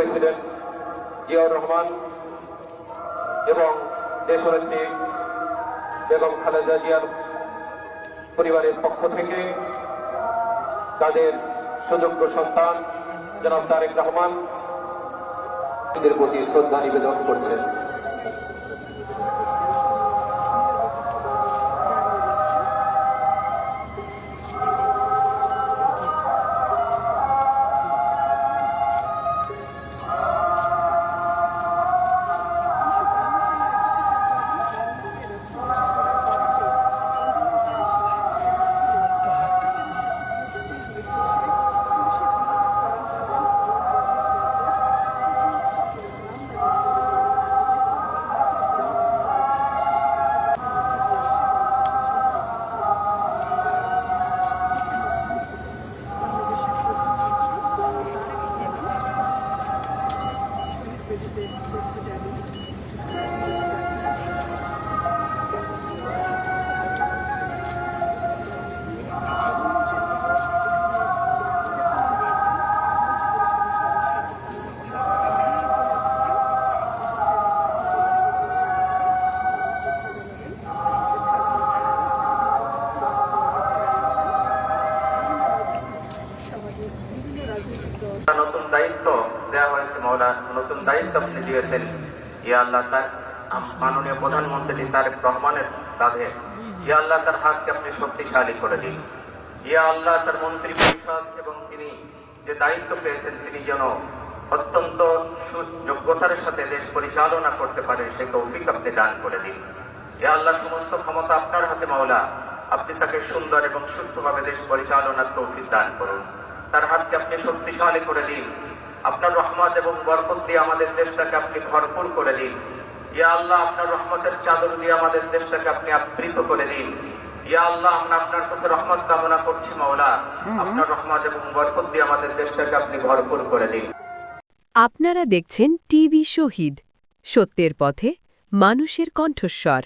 President Ziaur Rahman এবং দেশনেত্রী বেগম খালেদা জিয়ার পরিবারের পক্ষ থেকে তাদের সুযোগ্য সন্তান জনাব তারেক রহমান এদের প্রতি শ্রদ্ধা নিবেদন করছেন। নতুন দায়িত্ব দেওয়া হয়েছে মওলা, নতুন দায়িত্ব আপনি দিয়েছেন। ইয়া আল্লাহ, তার মাননীয় প্রধানমন্ত্রী তারেক রহমানের কাঁধে ইয়া আল্লাহ তার হাতকে আপনি শক্তিশালী করে দিন। ইয়া আল্লাহ, তার মন্ত্রী পরিষদ এবং তিনি যে দায়িত্ব পেয়েছেন তিনি যেন অত্যন্ত যোগ্যতার সাথে দেশ পরিচালনা করতে পারেন সেই তৌফিক আপনি দান করে দিন। ইয়া আল্লাহ, সমস্ত ক্ষমতা আপনার হাতে মাওলা, আপনি তাকে সুন্দর এবং সুষ্ঠুভাবে দেশ পরিচালনার তৌফিক দান করুন। তার হাতকে আপনি শক্তিশালী করে দিন। আপনার রহমত এবং বরকত দিয়ে আমাদের দেশটাকে আপনি ভরপুর করে দিন। ইয়া আল্লাহ, আপনার রহমতের চাদর দিয়ে আমাদের দেশটাকে আপনি আবৃত করে দিন। ইয়া আল্লাহ, আমরা আপনার কাছে রহমত কামনা করছি মাওলা, আপনার রহমত এবং বরকত দিয়ে আমাদের দেশটাকে আপনি ভরপুর করে দিন। আপনারা দেখছেন টিভি শহীদ, সত্যের পথে মানুষের কণ্ঠস্বর।